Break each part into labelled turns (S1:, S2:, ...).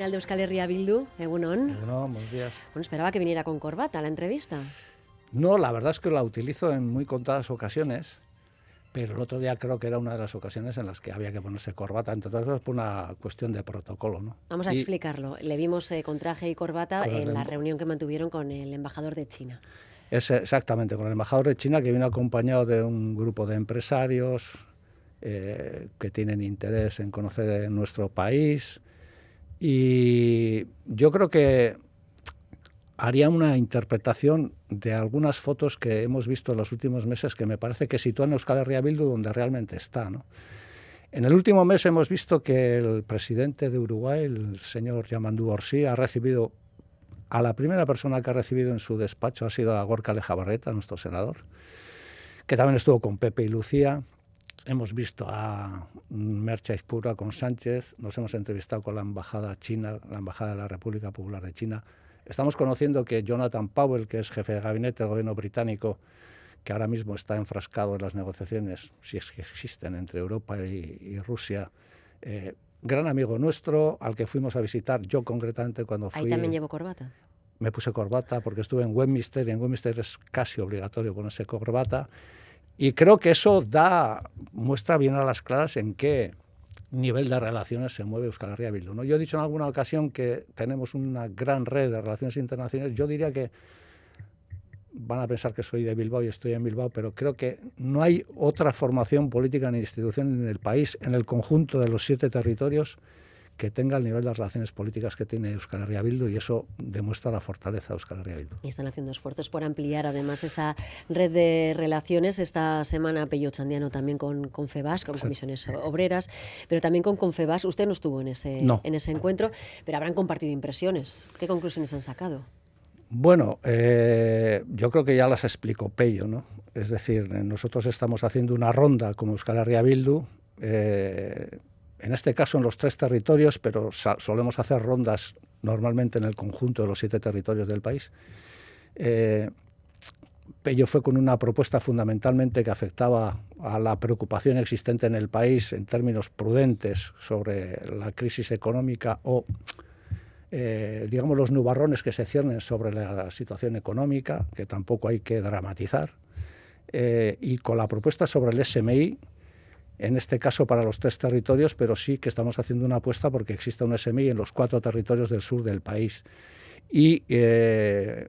S1: De Euskal Herria Bildu, egunon.
S2: Egunon, buenos días.
S1: Bueno, esperaba que viniera con corbata a la entrevista.
S2: No, la verdad es que la utilizo en muy contadas ocasiones, pero el otro día creo que era una de las ocasiones en las que había que ponerse corbata, entre otras cosas por una cuestión de protocolo, ¿no?
S1: Vamos a explicarlo. Le vimos con traje y corbata en la
S2: el,
S1: reunión que mantuvieron con el embajador de China.
S2: es exactamente, con el embajador de China, que viene acompañado de un grupo de empresarios que tienen interés en conocer nuestro país. Y yo creo que haría una interpretación de algunas fotos que hemos visto en los últimos meses que me parece que sitúan a Euskal Herria Bildu donde realmente está, ¿no? En el último mes hemos visto que el presidente de Uruguay, el señor Yamandu Orsi, ha recibido, a la primera persona que ha recibido en su despacho ha sido a Gorka Lejabarreta, nuestro senador, que también estuvo con Pepe y Lucía. Hemos visto a Merche Aizpurua con Sánchez, nos hemos entrevistado con la embajada china, la embajada de la República Popular de China. Estamos conociendo que Jonathan Powell, que es jefe de gabinete del gobierno británico, que ahora mismo está enfrascado en las negociaciones, si es que existen, entre Europa y Rusia, gran amigo nuestro, al que fuimos a visitar, yo concretamente cuando fui...
S1: Ahí también llevo corbata.
S2: Me puse corbata porque estuve en Westminster, y en Westminster es casi obligatorio ponerse corbata, y creo que eso muestra bien a las claras en qué nivel de relaciones se mueve Euskal Herria Bildu, ¿no? Yo he dicho en alguna ocasión que tenemos una gran red de relaciones internacionales. Yo diría que van a pensar que soy de Bilbao y estoy en Bilbao, pero creo que no hay otra formación política ni institución en el país, en el conjunto de los 7 territorios, que tenga el nivel de relaciones políticas que tiene Euskal Herria Bildu, y eso demuestra la fortaleza de Euskal Herria Bildu.
S1: Y están haciendo esfuerzos por ampliar además esa red de relaciones. Esta semana Pello Chandiano también con Confebask, con comisiones obreras, pero también con Confebask. Usted no estuvo en ese encuentro, pero habrán compartido impresiones. ¿Qué conclusiones han sacado?
S2: Bueno, yo creo que ya las explicó Pello, ¿no? Es decir, nosotros estamos haciendo una ronda como Euskal Herria Bildu, en este caso en los 3 territorios, pero solemos hacer rondas normalmente en el conjunto de los 7 territorios del país. Pello fue con una propuesta fundamentalmente que afectaba a la preocupación existente en el país en términos prudentes sobre la crisis económica o, digamos, los nubarrones que se ciernen sobre la situación económica, que tampoco hay que dramatizar, y con la propuesta sobre el SMI, en este caso para los 3 territorios, pero sí que estamos haciendo una apuesta porque exista un SMI en los 4 territorios del sur del país. Y el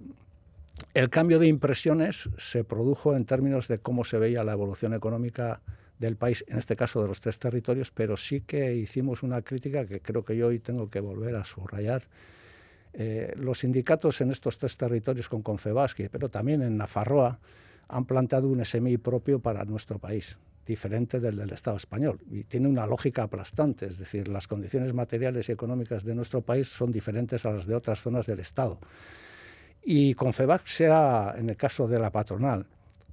S2: cambio de impresiones se produjo en términos de cómo se veía la evolución económica del país, en este caso de los 3 territorios, pero sí que hicimos una crítica que creo que yo hoy tengo que volver a subrayar. Los sindicatos en estos 3 territorios con Confebask, pero también en Nafarroa, han planteado un SMI propio para nuestro país, diferente del Estado español, y tiene una lógica aplastante, es decir, las condiciones materiales y económicas de nuestro país son diferentes a las de otras zonas del Estado. Y Confebask, en el caso de la patronal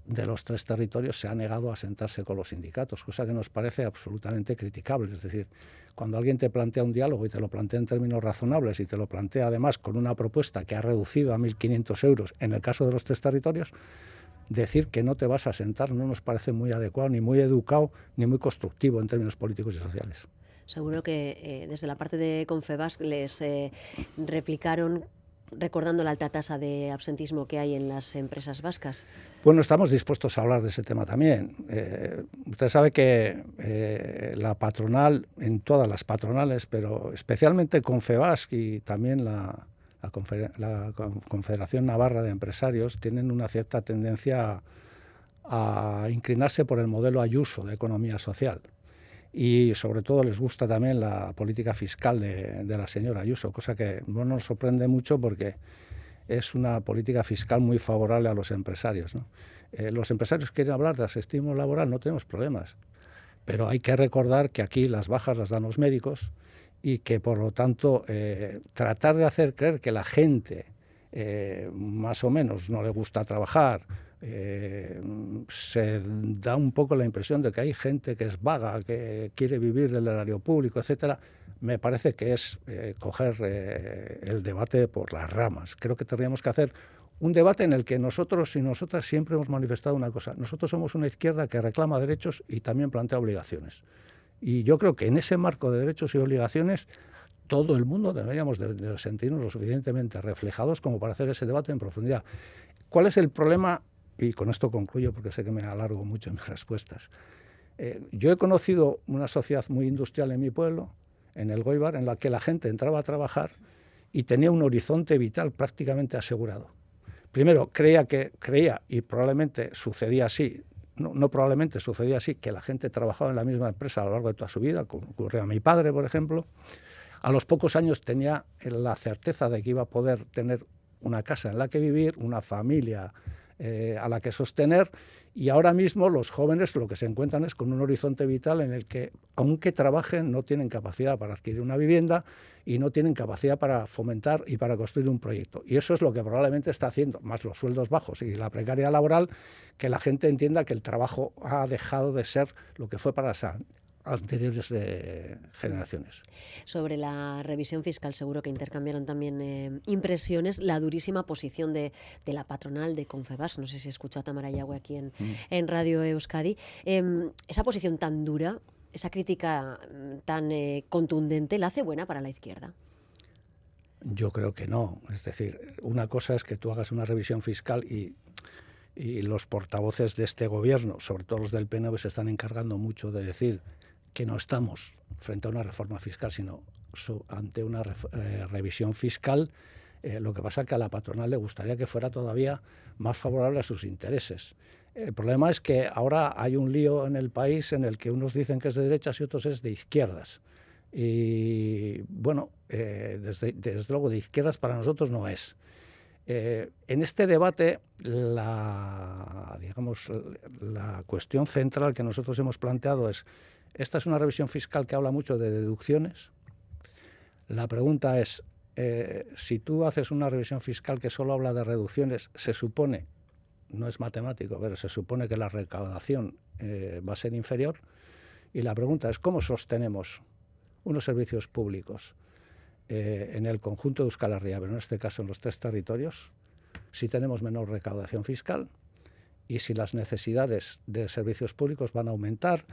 S2: de los 3 territorios, se ha negado a sentarse con los sindicatos, cosa que nos parece absolutamente criticable. Es decir, cuando alguien te plantea un diálogo y te lo plantea en términos razonables y te lo plantea además con una propuesta que ha reducido a 1.500 euros en el caso de los 3 territorios, decir que no te vas a sentar no nos parece muy adecuado, ni muy educado, ni muy constructivo en términos políticos y sociales.
S1: Seguro que desde la parte de Confebask les replicaron recordando la alta tasa de absentismo que hay en las empresas vascas.
S2: Bueno, estamos dispuestos a hablar de ese tema también. Usted sabe que la patronal, en todas las patronales, pero especialmente Confebask y también la Confederación Navarra de Empresarios, tienen una cierta tendencia a inclinarse por el modelo Ayuso de economía social. Y sobre todo les gusta también la política fiscal de la señora Ayuso, cosa que no nos sorprende mucho porque es una política fiscal muy favorable a los empresarios, ¿no? Los empresarios quieren hablar de desestímulo laboral, no tenemos problemas, pero hay que recordar que aquí las bajas las dan los médicos y que, por lo tanto, tratar de hacer creer que la gente más o menos no le gusta trabajar, se da un poco la impresión de que hay gente que es vaga, que quiere vivir del erario público, etcétera. Me parece que es coger el debate por las ramas. Creo que tendríamos que hacer un debate en el que nosotros y nosotras siempre hemos manifestado una cosa. Nosotros somos una izquierda que reclama derechos y también plantea obligaciones. Y yo creo que en ese marco de derechos y obligaciones todo el mundo deberíamos de sentirnos lo suficientemente reflejados como para hacer ese debate en profundidad. ¿Cuál es el problema? Y con esto concluyo porque sé que me alargo mucho en mis respuestas. Yo he conocido una sociedad muy industrial en mi pueblo, en el Goibar, en la que la gente entraba a trabajar y tenía un horizonte vital prácticamente asegurado. Primero, creía, y probablemente sucedía así, no probablemente sucedía así, que la gente trabajaba en la misma empresa a lo largo de toda su vida, como ocurrió a mi padre, por ejemplo. A los pocos años tenía la certeza de que iba a poder tener una casa en la que vivir, una familia a la que sostener, y ahora mismo los jóvenes lo que se encuentran es con un horizonte vital en el que, aunque trabajen, no tienen capacidad para adquirir una vivienda y no tienen capacidad para fomentar y para construir un proyecto. Y eso es lo que probablemente está haciendo, más los sueldos bajos y la precariedad laboral, que la gente entienda que el trabajo ha dejado de ser lo que fue para las anteriores generaciones.
S1: Sobre la revisión fiscal, seguro que intercambiaron también impresiones, la durísima posición de la patronal de Confebask. No sé si escuchó a Tamara Yagüe aquí en Radio Euskadi. Esa posición tan dura, esa crítica tan contundente, ¿la hace buena para la izquierda?
S2: Yo creo que no. Es decir, una cosa es que tú hagas una revisión fiscal y los portavoces de este gobierno, sobre todo los del PNV, se están encargando mucho de decir que no estamos frente a una reforma fiscal, sino ante una revisión fiscal. Lo que pasa es que a la patronal le gustaría que fuera todavía más favorable a sus intereses. El problema es que ahora hay un lío en el país en el que unos dicen que es de derechas y otros es de izquierdas. Y bueno, desde luego de izquierdas para nosotros no es. En este debate, la cuestión central que nosotros hemos planteado es: esta es una revisión fiscal que habla mucho de deducciones. La pregunta es, si tú haces una revisión fiscal que solo habla de reducciones, se supone, no es matemático, pero se supone que la recaudación va a ser inferior. Y la pregunta es, ¿cómo sostenemos unos servicios públicos en el conjunto de Euskal Herria, pero en este caso en los 3 territorios, si tenemos menor recaudación fiscal y si las necesidades de servicios públicos van a aumentar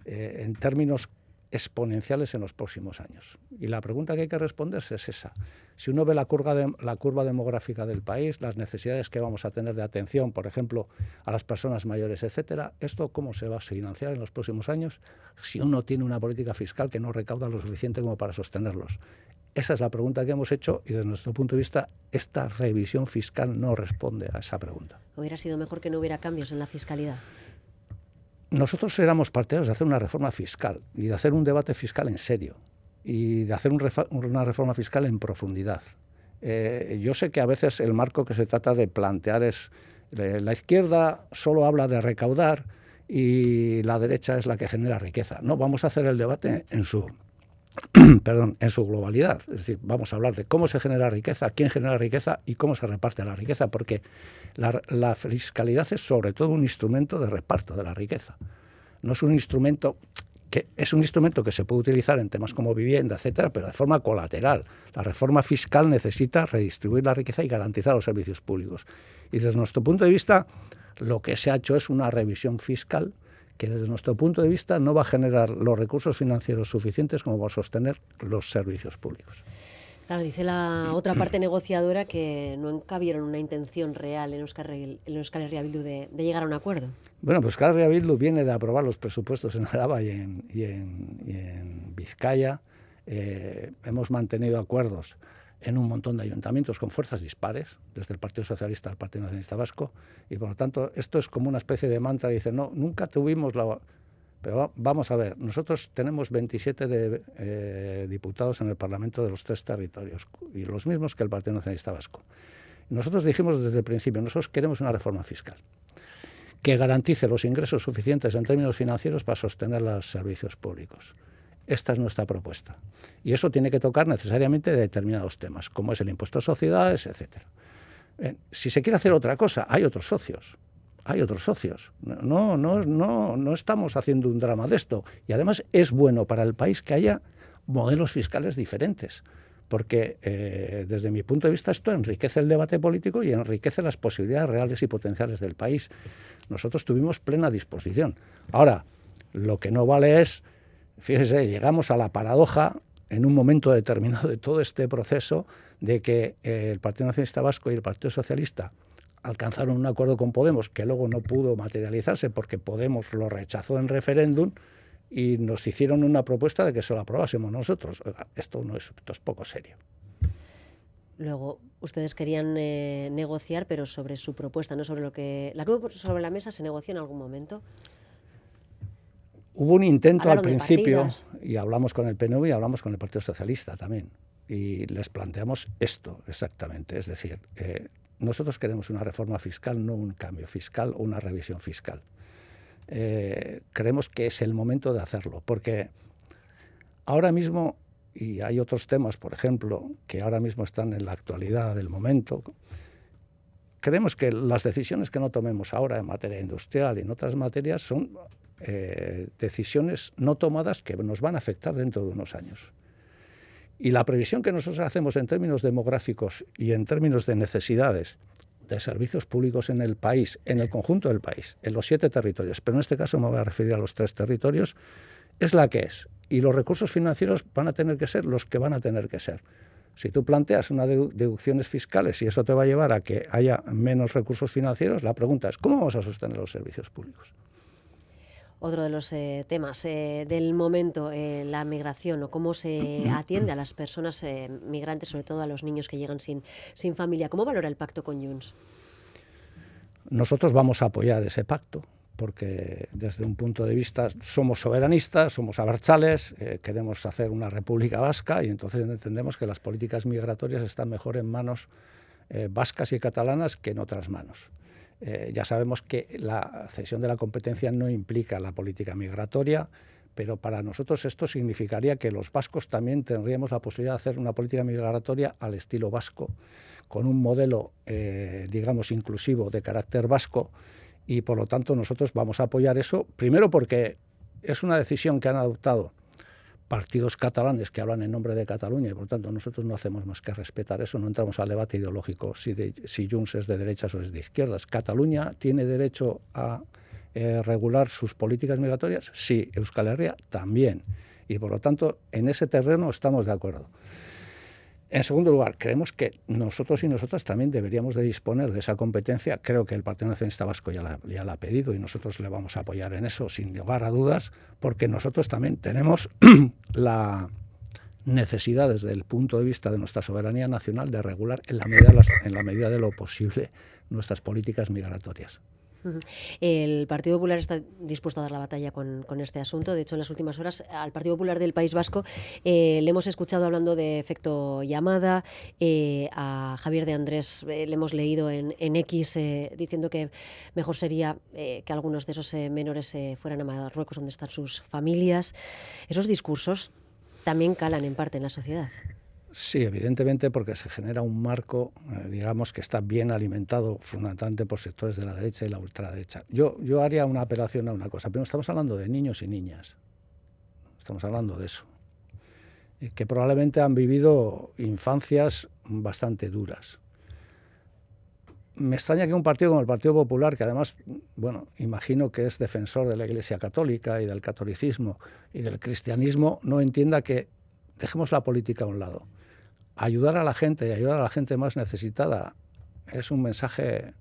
S2: en términos exponenciales en los próximos años? Y la pregunta que hay que responderse es esa. Si uno ve la curva demográfica del país, las necesidades que vamos a tener de atención, por ejemplo, a las personas mayores, etcétera, ¿esto cómo se va a financiar en los próximos años si uno tiene una política fiscal que no recauda lo suficiente como para sostenerlos? Esa es la pregunta que hemos hecho y desde nuestro punto de vista esta revisión fiscal no responde a esa pregunta.
S1: ¿Hubiera sido mejor que no hubiera cambios en la fiscalidad?
S2: Nosotros éramos partidarios de hacer una reforma fiscal y de hacer un debate fiscal en serio y de hacer una reforma fiscal en profundidad. Yo sé que a veces el marco que se trata de plantear es la izquierda solo habla de recaudar y la derecha es la que genera riqueza. No, vamos a hacer el debate en su globalidad. Es decir, vamos a hablar de cómo se genera riqueza, quién genera riqueza y cómo se reparte la riqueza, porque la fiscalidad es sobre todo un instrumento de reparto de la riqueza. No es un instrumento que se puede utilizar en temas como vivienda, etcétera, pero de forma colateral. La reforma fiscal necesita redistribuir la riqueza y garantizar los servicios públicos. Y desde nuestro punto de vista, lo que se ha hecho es una revisión fiscal que desde nuestro punto de vista no va a generar los recursos financieros suficientes como para sostener los servicios públicos.
S1: Claro, dice la otra parte negociadora que no encabieron una intención real en Euskal Herria Bildu de llegar a un acuerdo.
S2: Bueno, pues Euskal Herria Bildu viene de aprobar los presupuestos en Araba y en Vizcaya. Hemos mantenido acuerdos en un montón de ayuntamientos con fuerzas dispares, desde el Partido Socialista al Partido Nacionalista Vasco, y por lo tanto esto es como una especie de mantra. Dice, no, nunca tuvimos la... Pero vamos a ver, nosotros tenemos 27 diputados en el Parlamento de los 3 territorios, y los mismos que el Partido Nacionalista Vasco. Nosotros dijimos desde el principio, nosotros queremos una reforma fiscal que garantice los ingresos suficientes en términos financieros para sostener los servicios públicos. Esta es nuestra propuesta. Y eso tiene que tocar necesariamente de determinados temas, como es el impuesto a sociedades, etcétera. Si se quiere hacer otra cosa, hay otros socios. Hay otros socios. No estamos haciendo un drama de esto. Y además es bueno para el país que haya modelos fiscales diferentes. Porque desde mi punto de vista esto enriquece el debate político y enriquece las posibilidades reales y potenciales del país. Nosotros tuvimos plena disposición. Ahora, lo que no vale es... Fíjese, llegamos a la paradoja en un momento determinado de todo este proceso de que el Partido Nacionalista Vasco y el Partido Socialista alcanzaron un acuerdo con Podemos que luego no pudo materializarse porque Podemos lo rechazó en referéndum y nos hicieron una propuesta de que se lo aprobásemos nosotros. Oiga, esto es poco serio.
S1: Luego, ustedes querían negociar, pero sobre su propuesta, no sobre lo que... ¿La que hubo sobre la mesa se negoció en algún momento?
S2: Hubo un intento al principio y hablamos con el PNV y hablamos con el Partido Socialista también. Y les planteamos esto exactamente. Es decir, nosotros queremos una reforma fiscal, no un cambio fiscal o una revisión fiscal. Creemos que es el momento de hacerlo, porque ahora mismo, y hay otros temas, por ejemplo, que ahora mismo están en la actualidad del momento, creemos que las decisiones que no tomemos ahora en materia industrial y en otras materias son decisiones no tomadas que nos van a afectar dentro de unos años. Y la previsión que nosotros hacemos en términos demográficos y en términos de necesidades de servicios públicos en el país, en el conjunto del país, en los 7 territorios, pero en este caso me voy a referir a los 3 territorios, es la que es. Y los recursos financieros van a tener que ser los que van a tener que ser. Si tú planteas unas deducciones fiscales y eso te va a llevar a que haya menos recursos financieros, la pregunta es, ¿cómo vamos a sostener los servicios públicos?
S1: Otro de los temas del momento, la migración o cómo se atiende a las personas migrantes, sobre todo a los niños que llegan sin familia. ¿Cómo valora el pacto con Junts?
S2: Nosotros vamos a apoyar ese pacto porque desde un punto de vista somos soberanistas, somos abertzales, queremos hacer una república vasca y entonces entendemos que las políticas migratorias están mejor en manos vascas y catalanas que en otras manos. Ya sabemos que la cesión de la competencia no implica la política migratoria, pero para nosotros esto significaría que los vascos también tendríamos la posibilidad de hacer una política migratoria al estilo vasco, con un modelo, digamos, inclusivo de carácter vasco, y por lo tanto nosotros vamos a apoyar eso, primero porque es una decisión que han adoptado partidos catalanes que hablan en nombre de Cataluña y por tanto nosotros no hacemos más que respetar eso, no entramos al debate ideológico si Junts es de derechas o es de izquierdas. ¿Cataluña tiene derecho a regular sus políticas migratorias? Sí, Euskal Herria también. Y por lo tanto en ese terreno estamos de acuerdo. En segundo lugar, creemos que nosotros y nosotras también deberíamos de disponer de esa competencia. Creo que el Partido Nacionalista Vasco ya la ha pedido y nosotros le vamos a apoyar en eso, sin lugar a dudas, porque nosotros también tenemos la necesidad, desde el punto de vista de nuestra soberanía nacional, de regular en la medida de lo posible nuestras políticas migratorias.
S1: El Partido Popular está dispuesto a dar la batalla con este asunto. De hecho, en las últimas horas al Partido Popular del País Vasco le hemos escuchado hablando de efecto llamada. A Javier de Andrés le hemos leído en X diciendo que mejor sería que algunos de esos menores fueran a Marruecos, donde están sus familias. Esos discursos también calan en parte en la sociedad.
S2: Sí, evidentemente, porque se genera un marco, digamos, que está bien alimentado fundamentalmente por sectores de la derecha y la ultraderecha. Yo haría una apelación a una cosa. Primero, estamos hablando de niños y niñas. Estamos hablando de eso. Que probablemente han vivido infancias bastante duras. Me extraña que un partido como el Partido Popular, que además, bueno, imagino que es defensor de la Iglesia Católica y del catolicismo y del cristianismo, no entienda que dejemos la política a un lado. Ayudar a la gente y ayudar a la gente más necesitada es un mensaje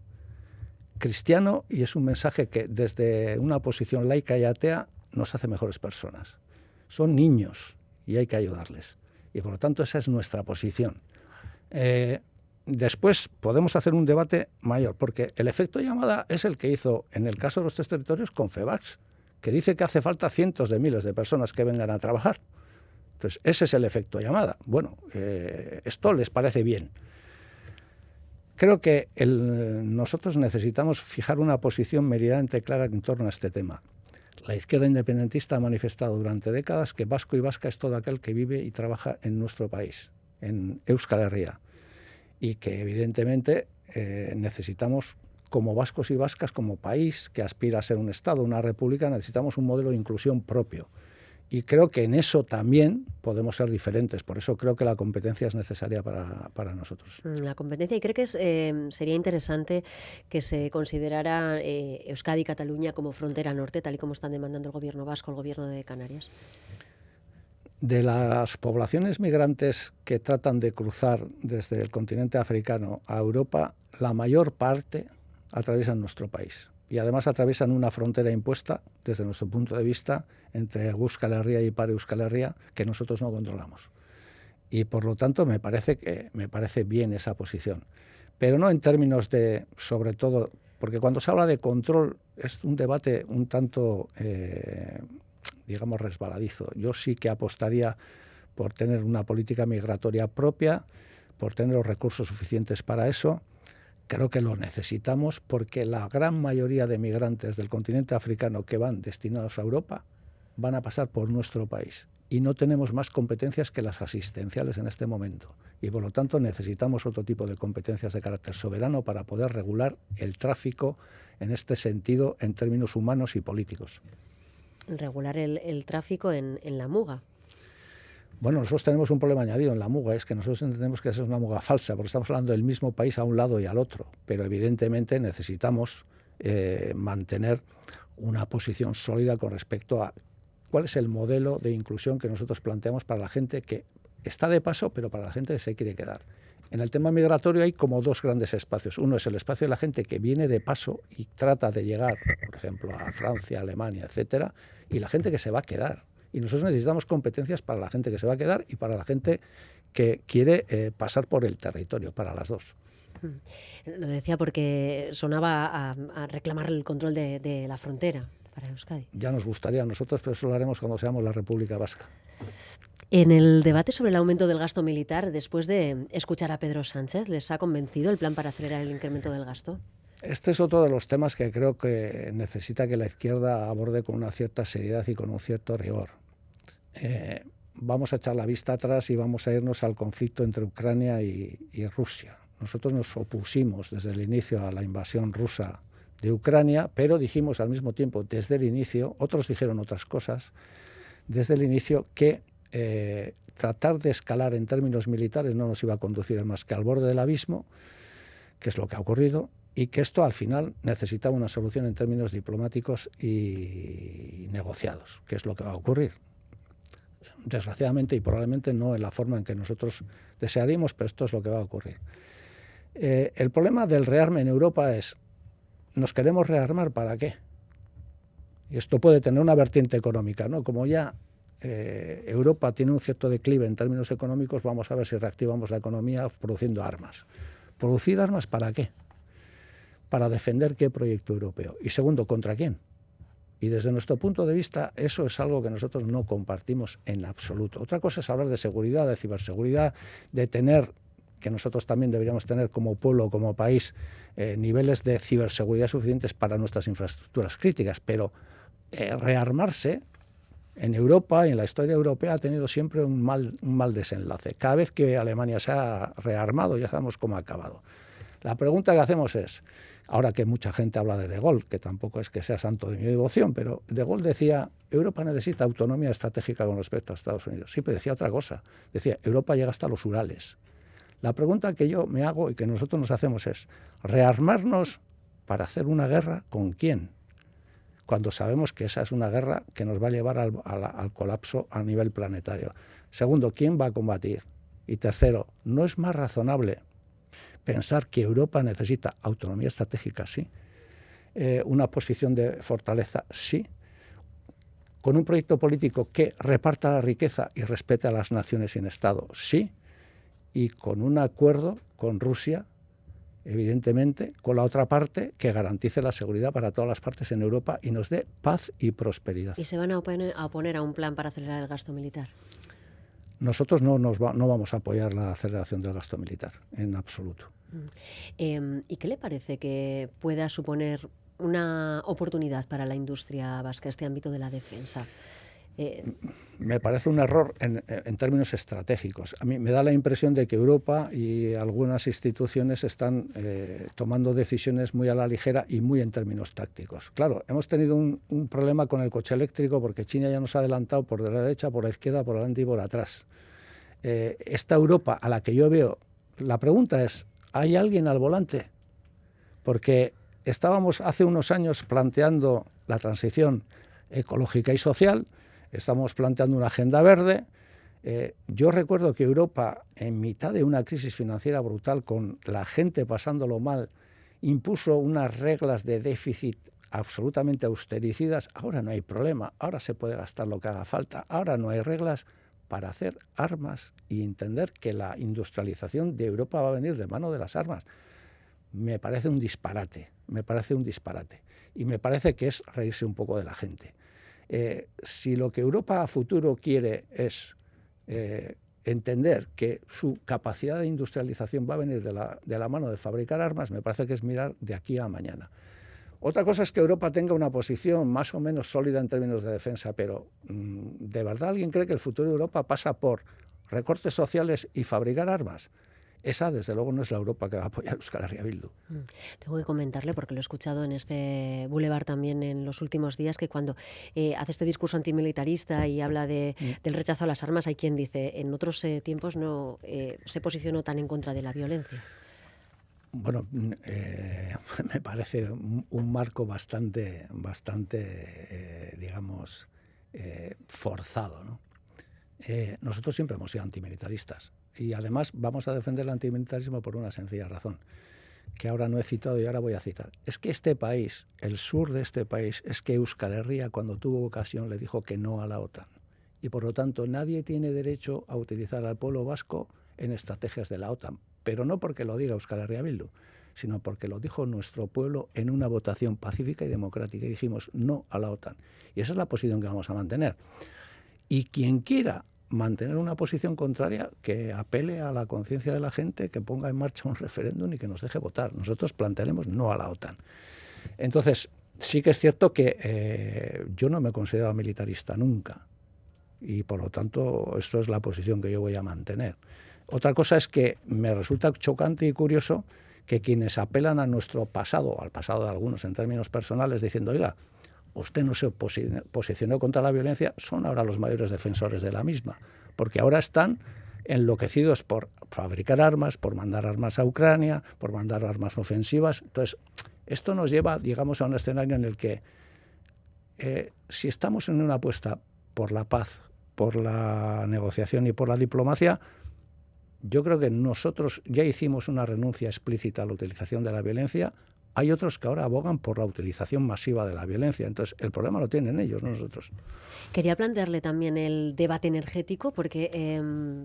S2: cristiano y es un mensaje que desde una posición laica y atea nos hace mejores personas. Son niños y hay que ayudarles. Y por lo tanto esa es nuestra posición. Después podemos hacer un debate mayor, porque el efecto llamada es el que hizo en el caso de los 3 territorios Confebask, que dice que hace falta cientos de miles de personas que vengan a trabajar. Entonces, ese es el efecto llamada. Bueno, esto les parece bien. Creo que nosotros necesitamos fijar una posición meridianamente clara en torno a este tema. La izquierda independentista ha manifestado durante décadas que vasco y vasca es todo aquel que vive y trabaja en nuestro país, en Euskal Herria, y que evidentemente necesitamos, como vascos y vascas, como país que aspira a ser un Estado, una república, necesitamos un modelo de inclusión propio. Y creo que en eso también podemos ser diferentes. Por eso creo que la competencia es necesaria para nosotros.
S1: La competencia. ¿Y cree que sería interesante que se considerara Euskadi y Cataluña como frontera norte, tal y como están demandando el gobierno vasco, el gobierno de Canarias?
S2: De las poblaciones migrantes que tratan de cruzar desde el continente africano a Europa, la mayor parte atraviesan nuestro país. Y además atraviesan una frontera impuesta, desde nuestro punto de vista, entre Euskal Herria y Ipar Euskal Herria, que nosotros no controlamos. Y por lo tanto me parece bien esa posición. Pero no en términos de, sobre todo, porque cuando se habla de control es un debate un tanto, digamos, resbaladizo. Yo sí que apostaría por tener una política migratoria propia, por tener los recursos suficientes para eso. Creo que lo necesitamos porque la gran mayoría de migrantes del continente africano que van destinados a Europa van a pasar por nuestro país. Y no tenemos más competencias que las asistenciales en este momento. Y por lo tanto necesitamos otro tipo de competencias de carácter soberano para poder regular el tráfico en este sentido en términos humanos y políticos.
S1: Regular el tráfico en la muga.
S2: Bueno, nosotros tenemos un problema añadido en la muga, es que nosotros entendemos que esa es una muga falsa, porque estamos hablando del mismo país a un lado y al otro, pero evidentemente necesitamos mantener una posición sólida con respecto a cuál es el modelo de inclusión que nosotros planteamos para la gente que está de paso, pero para la gente que se quiere quedar. En el tema migratorio hay como dos grandes espacios. Uno es el espacio de la gente que viene de paso y trata de llegar, por ejemplo, a Francia, Alemania, etcétera, y la gente que se va a quedar. Y nosotros necesitamos competencias para la gente que se va a quedar y para la gente que quiere pasar por el territorio, para las dos.
S1: Lo decía porque sonaba a reclamar el control de la frontera para Euskadi.
S2: Ya nos gustaría a nosotros, pero eso lo haremos cuando seamos la República Vasca.
S1: En el debate sobre el aumento del gasto militar, después de escuchar a Pedro Sánchez, ¿les ha convencido el plan para acelerar el incremento del gasto?
S2: Este es otro de los temas que creo que necesita que la izquierda aborde con una cierta seriedad y con un cierto rigor. Vamos a echar la vista atrás y vamos a irnos al conflicto entre Ucrania y Rusia. Nosotros nos opusimos desde el inicio a la invasión rusa de Ucrania, pero dijimos al mismo tiempo desde el inicio, otros dijeron otras cosas, desde el inicio que tratar de escalar en términos militares no nos iba a conducir más que al borde del abismo, que es lo que ha ocurrido, y que esto al final necesitaba una solución en términos diplomáticos y negociados, que es lo que va a ocurrir. Desgraciadamente y probablemente no en la forma en que nosotros desearíamos, pero esto es lo que va a ocurrir. El problema del rearme en Europa es, ¿nos queremos rearmar para qué? Y esto puede tener una vertiente económica, ¿no? Como ya Europa tiene un cierto declive en términos económicos, vamos a ver si reactivamos la economía produciendo armas. ¿Producir armas para qué? ¿Para defender qué proyecto europeo? Y segundo, ¿contra quién? Y desde nuestro punto de vista, eso es algo que nosotros no compartimos en absoluto. Otra cosa es hablar de seguridad, de ciberseguridad, de tener, que nosotros también deberíamos tener como pueblo, como país, niveles de ciberseguridad suficientes para nuestras infraestructuras críticas. Pero rearmarse en Europa y en la historia europea ha tenido siempre un mal desenlace. Cada vez que Alemania se ha rearmado, ya sabemos cómo ha acabado. La pregunta que hacemos es, ahora que mucha gente habla de Gaulle, que tampoco es que sea santo de mi devoción, pero de Gaulle decía, Europa necesita autonomía estratégica con respecto a Estados Unidos. Siempre decía otra cosa. Decía, Europa llega hasta los Urales. La pregunta que yo me hago y que nosotros nos hacemos es, ¿rearmarnos para hacer una guerra con quién? Cuando sabemos que esa es una guerra que nos va a llevar al colapso a nivel planetario. Segundo, ¿quién va a combatir? Y tercero, ¿no es más razonable pensar que Europa necesita autonomía estratégica? Sí. Una posición de fortaleza, sí. Con un proyecto político que reparta la riqueza y respete a las naciones sin Estado, sí. Y con un acuerdo con Rusia, evidentemente, con la otra parte que garantice la seguridad para todas las partes en Europa y nos dé paz y prosperidad.
S1: ¿Y se van a oponer a un plan para acelerar el gasto militar?
S2: Nosotros no vamos a apoyar la aceleración del gasto militar, en absoluto.
S1: ¿Y qué le parece que pueda suponer una oportunidad para la industria vasca, este ámbito de la defensa?
S2: Me parece un error en términos estratégicos. A mí me da la impresión de que Europa y algunas instituciones están tomando decisiones muy a la ligera y muy en términos tácticos. Claro, hemos tenido un problema con el coche eléctrico porque China ya nos ha adelantado por la derecha, por la izquierda, por delante y por atrás. Esta Europa a la que yo veo, la pregunta es, ¿hay alguien al volante? Porque estábamos hace unos años planteando la transición ecológica y social. Estamos planteando una agenda verde, Yo recuerdo que Europa, en mitad de una crisis financiera brutal, con la gente pasándolo mal, impuso unas reglas de déficit absolutamente austericidas. Ahora no hay problema, ahora se puede gastar lo que haga falta, ahora no hay reglas para hacer armas y entender que la industrialización de Europa va a venir de mano de las armas. Me parece un disparate, y me parece que es reírse un poco de la gente. Si lo que Europa a futuro quiere es entender que su capacidad de industrialización va a venir de la mano de fabricar armas, me parece que es mirar de aquí a mañana. Otra cosa es que Europa tenga una posición más o menos sólida en términos de defensa, pero ¿de verdad alguien cree que el futuro de Europa pasa por recortes sociales y fabricar armas? Esa, desde luego, no es la Europa que va a apoyar Euskal Herria Bildu.
S1: Tengo que comentarle, porque lo he escuchado en este Boulevard también en los últimos días, que cuando hace este discurso antimilitarista y habla del rechazo a las armas, hay quien dice, en otros tiempos no se posicionó tan en contra de la violencia.
S2: Bueno, me parece un marco bastante digamos, forzado, ¿no? Nosotros siempre hemos sido antimilitaristas y además vamos a defender el antimilitarismo por una sencilla razón, que ahora no he citado y ahora voy a citar. Es que este país, el sur de este país, es que Euskal Herria, cuando tuvo ocasión, le dijo que no a la OTAN. Y por lo tanto nadie tiene derecho a utilizar al pueblo vasco en estrategias de la OTAN. Pero no porque lo diga Euskal Herria Bildu, sino porque lo dijo nuestro pueblo en una votación pacífica y democrática. Y dijimos no a la OTAN. Y esa es la posición que vamos a mantener. Y quien quiera mantener una posición contraria, que apele a la conciencia de la gente, que ponga en marcha un referéndum y que nos deje votar. Nosotros plantearemos no a la OTAN. Entonces, sí que es cierto que yo no me he considerado militarista nunca. Y por lo tanto, esto es la posición que yo voy a mantener. Otra cosa es que me resulta chocante y curioso que quienes apelan a nuestro pasado, al pasado de algunos en términos personales, diciendo, oiga, usted no se posicionó contra la violencia, son ahora los mayores defensores de la misma, porque ahora están enloquecidos por fabricar armas, por mandar armas a Ucrania, por mandar armas ofensivas. Entonces, esto nos lleva, digamos, a un escenario en el que si estamos en una apuesta por la paz, por la negociación y por la diplomacia, yo creo que nosotros ya hicimos una renuncia explícita a la utilización de la violencia. Hay otros que ahora abogan por la utilización masiva de la violencia. Entonces, el problema lo tienen ellos, no nosotros.
S1: Quería plantearle también el debate energético, porque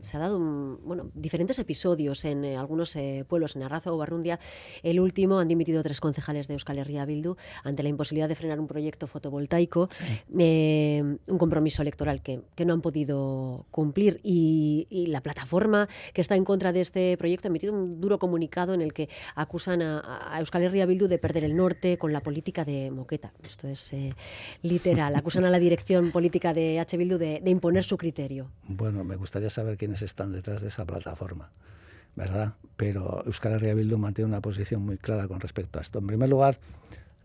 S1: se ha dado diferentes episodios en algunos pueblos, en Arrazo o Barrundia. El último, han dimitido 3 concejales de Euskal Herria Bildu ante la imposibilidad de frenar un proyecto fotovoltaico, un compromiso electoral que no han podido cumplir. Y la plataforma que está en contra de este proyecto ha emitido un duro comunicado en el que acusan a Euskal Herria Bildu de perder el norte con la política de Moqueta. Esto es literal. Acusan a la dirección política de H. Bildu de imponer su criterio.
S2: Bueno, me gustaría saber quiénes están detrás de esa plataforma, ¿verdad? Pero Euskal Herria Bildu mantiene una posición muy clara con respecto a esto. En primer lugar,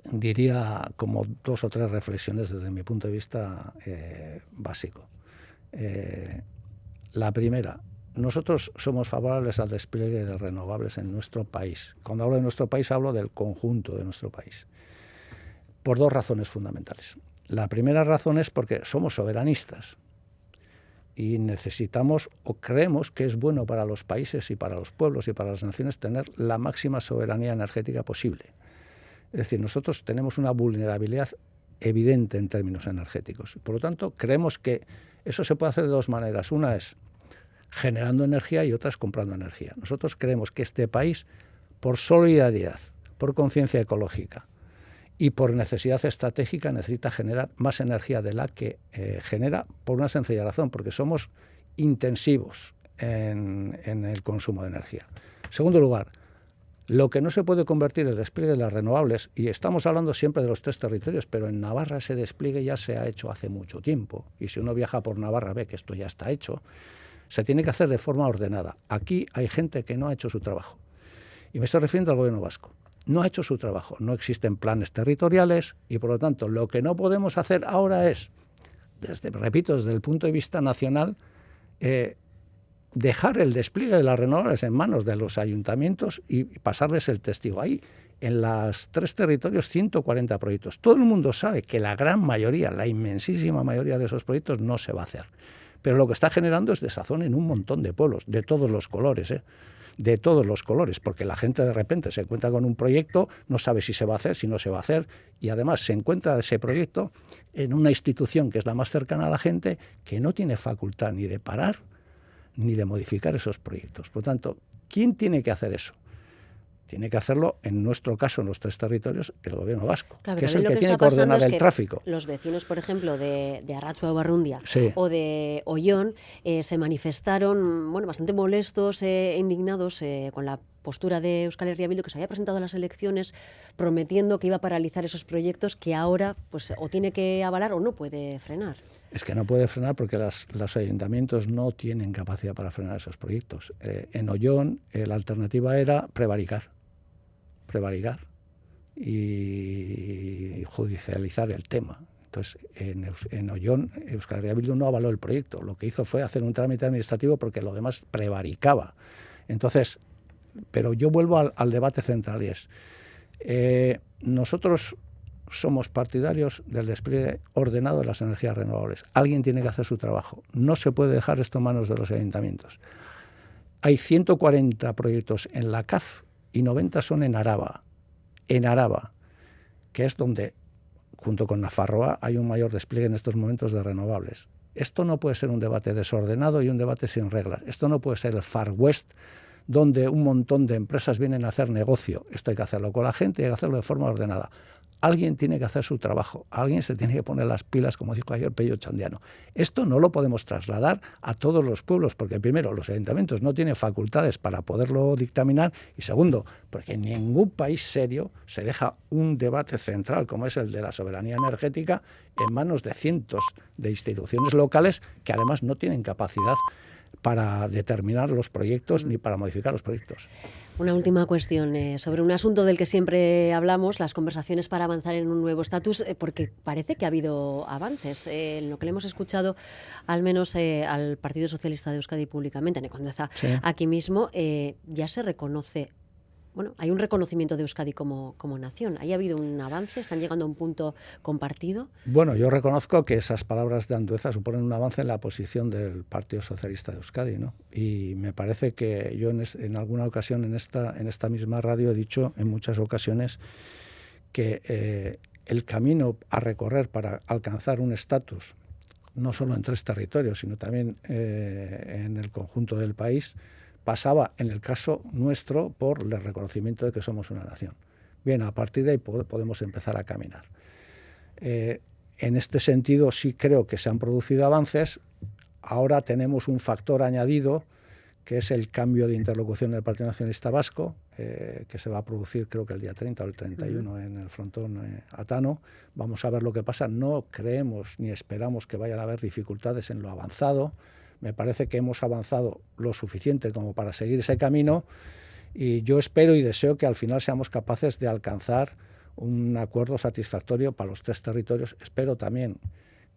S2: diría como 2 o 3 reflexiones desde mi punto de vista básico. La primera, nosotros somos favorables al despliegue de renovables en nuestro país. Cuando hablo de nuestro país, hablo del conjunto de nuestro país. Por 2 razones fundamentales. La primera razón es porque somos soberanistas y necesitamos o creemos que es bueno para los países y para los pueblos y para las naciones tener la máxima soberanía energética posible. Es decir, nosotros tenemos una vulnerabilidad evidente en términos energéticos. Por lo tanto, creemos que eso se puede hacer de 2 maneras. Una es generando energía y otra es comprando energía. Nosotros creemos que este país, por solidaridad, por conciencia ecológica y por necesidad estratégica, necesita generar más energía de la que genera, por una sencilla razón, porque somos intensivos en el consumo de energía. En segundo lugar, lo que no se puede convertir el despliegue de las renovables, y estamos hablando siempre de los 3 territorios, pero en Navarra ese despliegue ya se ha hecho hace mucho tiempo, y si uno viaja por Navarra ve que esto ya está hecho, se tiene que hacer de forma ordenada. Aquí hay gente que no ha hecho su trabajo. Y me estoy refiriendo al gobierno vasco. No ha hecho su trabajo. No existen planes territoriales y, por lo tanto, lo que no podemos hacer ahora es, desde el punto de vista nacional, dejar el despliegue de las renovables en manos de los ayuntamientos y pasarles el testigo. Hay en los 3 territorios 140 proyectos. Todo el mundo sabe que la gran mayoría, la inmensísima mayoría de esos proyectos no se va a hacer. Pero lo que está generando es desazón en un montón de pueblos, de todos los colores, de todos los colores, porque la gente de repente se encuentra con un proyecto, no sabe si se va a hacer, si no se va a hacer, y además se encuentra ese proyecto en una institución que es la más cercana a la gente, que no tiene facultad ni de parar ni de modificar esos proyectos. Por lo tanto, ¿quién tiene que hacer eso? Tiene que hacerlo, en nuestro caso, en los 3 territorios, el gobierno vasco,
S1: claro,
S2: que es el que tiene que ordenar el tráfico.
S1: Los vecinos, por ejemplo, de Arratsua o Barrundia o de Ollón se manifestaron bastante molestos e indignados con la postura de Euskal Herria Bildu, que se había presentado a las elecciones prometiendo que iba a paralizar esos proyectos que ahora pues o tiene que avalar o no puede frenar.
S2: Es que no puede frenar porque los ayuntamientos no tienen capacidad para frenar esos proyectos. En Ollón la alternativa era prevaricar y judicializar el tema. Entonces, en Ollón, Euskal Herria Bildu no avaló el proyecto. Lo que hizo fue hacer un trámite administrativo porque lo demás prevaricaba. Entonces, pero yo vuelvo al debate central y es, nosotros somos partidarios del despliegue ordenado de las energías renovables. Alguien tiene que hacer su trabajo. No se puede dejar esto en manos de los ayuntamientos. Hay 140 proyectos en la CAF y 90 son en Araba, que es donde, junto con Nafarroa, hay un mayor despliegue en estos momentos de renovables. Esto no puede ser un debate desordenado y un debate sin reglas. Esto no puede ser el Far West, donde un montón de empresas vienen a hacer negocio. Esto hay que hacerlo con la gente y hay que hacerlo de forma ordenada. Alguien tiene que hacer su trabajo, alguien se tiene que poner las pilas, como dijo ayer Pello Chandiano. Esto no lo podemos trasladar a todos los pueblos, porque primero, los ayuntamientos no tienen facultades para poderlo dictaminar, y segundo, porque en ningún país serio se deja un debate central, como es el de la soberanía energética, en manos de cientos de instituciones locales que además no tienen capacidad para determinar los proyectos ni para modificar los proyectos.
S1: Una última cuestión sobre un asunto del que siempre hablamos, las conversaciones para avanzar en un nuevo estatus, porque parece que ha habido avances. En lo que le hemos escuchado, al menos al Partido Socialista de Euskadi públicamente, cuando está aquí mismo, ya se reconoce. Bueno, hay un reconocimiento de Euskadi como nación. ¿Ahí ha habido un avance? ¿Están llegando a un punto compartido?
S2: Bueno, yo reconozco que esas palabras de Andueza suponen un avance en la posición del Partido Socialista de Euskadi, ¿no? Y me parece que yo en alguna ocasión en esta misma radio he dicho en muchas ocasiones que el camino a recorrer para alcanzar un estatus, no solo en 3 territorios, sino también en el conjunto del país, pasaba, en el caso nuestro, por el reconocimiento de que somos una nación. Bien, a partir de ahí podemos empezar a caminar. En este sentido sí creo que se han producido avances. Ahora tenemos un factor añadido, que es el cambio de interlocución del Partido Nacionalista Vasco, que se va a producir creo que el día 30 o el 31 en el frontón atano. Vamos a ver lo que pasa. No creemos ni esperamos que vayan a haber dificultades en lo avanzado. Me parece que hemos avanzado lo suficiente como para seguir ese camino y yo espero y deseo que al final seamos capaces de alcanzar un acuerdo satisfactorio para los 3 territorios. Espero también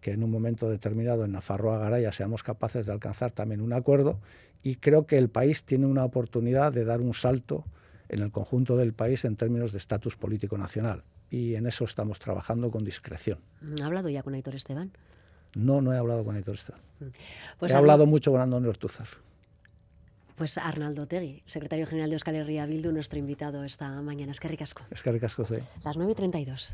S2: que en un momento determinado en Nafarroa-Garaia seamos capaces de alcanzar también un acuerdo y creo que el país tiene una oportunidad de dar un salto en el conjunto del país en términos de estatus político nacional y en eso estamos trabajando con discreción.
S1: ¿Ha hablado ya con Aitor Esteban?
S2: No he hablado con Aitor Esteban. Pues he hablado mucho con Andoni Ortúzar.
S1: Pues Arnaldo Otegi, secretario general de Euskal Herria Bildu, nuestro invitado esta mañana. Eskerrik asko.
S2: Eskerrik asko, sí.
S1: Las 9:32.